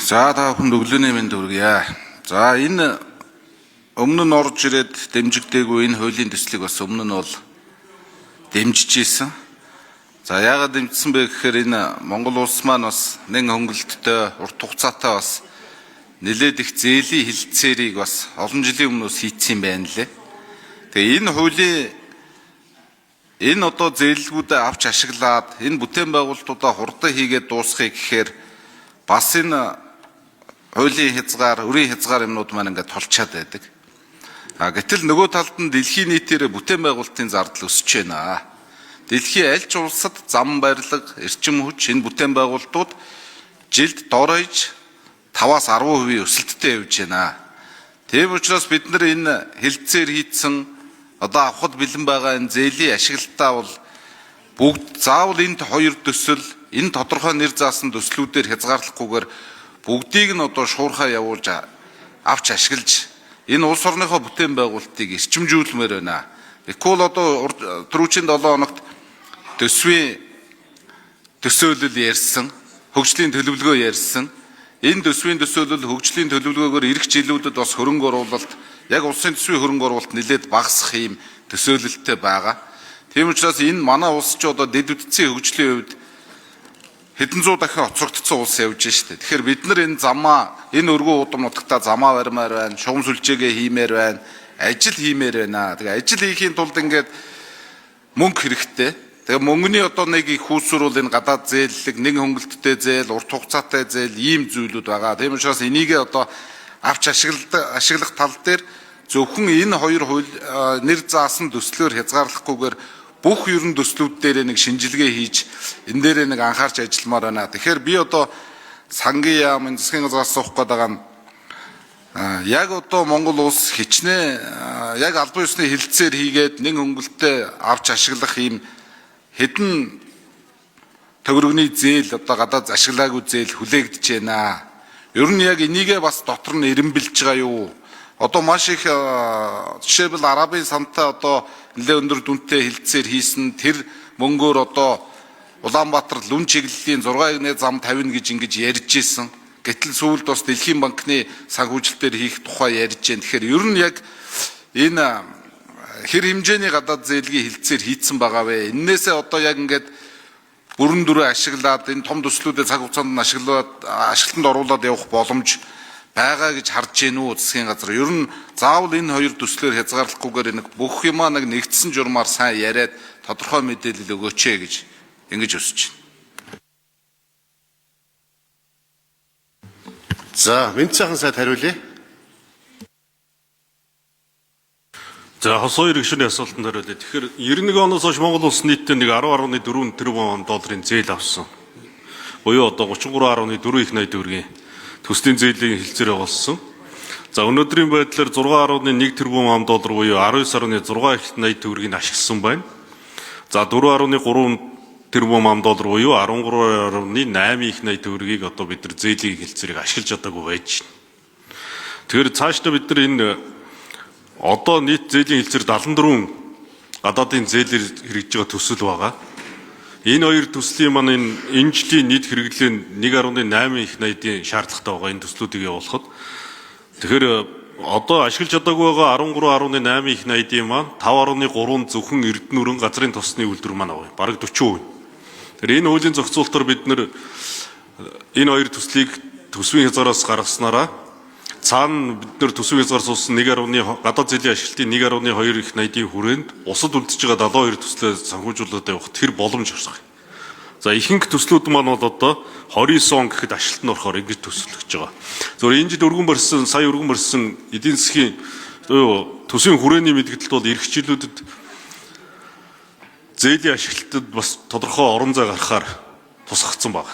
За та бүхэнд өглөөний мэнд хүргье. За энэ өмнө нь орж ирээд дэмжигдээгүй энэ хуулийн төслийг бас өмнө нь бол дэмжиж ийсэн. За яагаад дэмжсэн бэ гэхээр энэ Монгол улс маань бас нэн хөнгөлөлттэй урт хугацаатай бас нэлээд их зээлийн хилцээрийг бас олон жилийн өмнөөс хийцсэн байна лээ. Тэгээ энэ хуулийн энэ одоо зээллгүүдээ авч ашиглаад энэ бүтээн байгуулалтуудаа хурдан хийгээд дуусгахыг гэхээр бас энэ хуулийн хязгаар, өрийн хязгаар юмнууд маань ингээд толчаад байдаг. Гэтэл нөгөө талд нь дэлхийн нийтээр бүтээн байгуулалтын зардал өсөж байна. Дэлхийн аль ч улсад зам барилга, эрчим хүч энэ бүтээн байгуулалтууд жилд доройж 5-аас 10% өсөлттэй явж байна. Тийм учраас бид нар энэ хилцээр хийцэн одоо авахд бэлэн байгаа энэ зээлийн ашиглалтаа бол бүгд заавал энэ хоёр төсөл, энэ тодорхой нэр заасан төслүүдээр хязгаарлахгүйгээр бүгдийг нь одоо шуурхаа явуулж авч ашиглаж энэ улс орныхоо бүтээн байгуулалтыг эрчимжүүлмээр байна. Тэгвэл одоо түрүүчийн 7 хоногт төсвийн төсөөлөл ярьсан, хөгжлийн төлөвлөгөө ярьсан. Энэ төсвийн төсөөлөл хөгжлийн төлөвлөгөөгөөр эх жилүүдэд бас хөрөнгө оруулалт, яг улсын төсвийн хөрөнгө оруулалт нэлээд багасах юм төсөөлөлттэй байгаа. Тийм учраас энэ манай улс ч одоо дэд үтцийн хөгжлийн хувьд хэдэн зуун дахин хоцрогдсон улс явж штэ. Тэгэхээр бид нар энэ замаа, энэ өргөн удам нутагтаа замаа барьмаар байна, шугам сүлжээгээ хиймээр байна, ажил хиймээр байна. Тэгээ ажил хийхийн тулд ингээд мөнгө хэрэгтэй. Тэгээ мөнгөний одоо нэг их хүүсвэр бол энэ гадаад зээллэг, нэг хөнгөлөлттэй зээл, урт хугацаатай зээл ийм зүйлүүд байгаа. Тийм учраас энийг одоо авч ашиглах тал дээр зөвхөн энэ хоёр хууль нэр заасан төслөөр хязгаарлахгүйгээр бүх ерөн төслүүд дээр нэг шинжилгээ хийж энэ дээр нэг анхаарч ажилламаар байна. Тэгэхээр би одоо сангийн яам энэ засгийн газраас суух гээд байгаа нь яг одоо Монгол улс хичнээн яг албан ёсны хилцээр хийгээд нэг хөнгөлөлтөд авч ашиглах ийм хэдэн төгрөгний зээл одоо гадаад ашиглаагүй зээл хүлээгдэж байна. Ер нь яг энийгээ бас дотор нь эренбилж байгаа юу? Одоо маш их жишээлбэл Арабын сантай одоо нэлээд өндөр дүнтэй хилцээр хийсэн тэр мөнгөөр одоо Улаанбаатар лүн чиглэлийн 6-ны зам 50 гэж ингэж ярьж ирсэн. Гэтэл сүүлд бас Дэлхийн банкны санхүүжилтээр хийх тухай ярьж байна. Тэгэхээр ер нь яг энэ хэр хэмжээний гадаад зээлгийн хилцээр хийцэн байгаа вэ? Эннээсээ одоо яг ингээд бүрэн дүрээ ашиглаад энэ том төслүүдэд цаг хугацаанд нь ашиглалтанд оруулаад явах боломж байгаа гэж харж гин үү засгийн газар. Ер нь заавал энэ хоёр төслөөр хязгаарлахгүйгээр нэг бүх юмаа нэг нэгдсэн журмаар сайн яриад тодорхой мэдээлэл өгөөч гэж ингэж өсөж байна. За, Мэнцэхан сайд хариулъя. За, хосоо иргэшний асуултанд хариулъя. Тэгэхээр 91 оноос хойш Монгол улс нийтдээ нэг 10.4 тэрбум долларын зээл авсан. Буюу одоо 33.4 их найд төгрөгийн төслийн зээлийн хилцээр явуулсан. За, өнөөдрийн байдлаар 6.1 тэрбум ам доллар буюу 19.6 их найд төгрөгийг ашигласан байна. За, 4.3 тэрбум ам доллар буюу 13.8 их найд төгрөгийг одоо бид нар зээлийн хилцээрийг ашиглаж чадаагүй байж байна. Тэгэхээр цаашдаа бид нар энэ одоо нийт зээлийн хилцээр 74 гадаадын зээлээр хэрэгжиж байгаа төсөл байгаа. Энэ хоёр төслийн маань энэ жилийн нийт хэрэглээ 1.8 их найдын шаардлагатай байгаа энэ төслүүдийг явуулахад. Тэгэхээр одоо ашиглаж чадаагүй байгаа 13.8 их найдын маань 5.3 зөвхөн Эрдэнэ газрын тосны үйлдвэр маань аваа. Бараг 40%. Тэгэхээр энэ хуулийн зохицуулалтаар бид нэр энэ хоёр төслийг төсвийн хязгаараас гаргаснараа цаана бид нэр төсвийн хязгаар суусан гадаад зээлийн ашиглалтын 1.2 их найдын хүрээнд усад үлдэж байгаа 72 төслөө санхүүжүүлээд явах тэр боломж орсох. За, ихэнх төслүүд маань бол одоо 29 он гэхэд ашиглалтанд орохоор ингэж төсөлдөж байгаа. Зөвхөн энэ жил сая өргөн барьсан эдийн засгийн төсвийн хүрээний мэдгэлд бол эх жилүүдэд зээлийн ашиглалтад бас тодорхой орон зай гаргахаар тусгагдсан байна.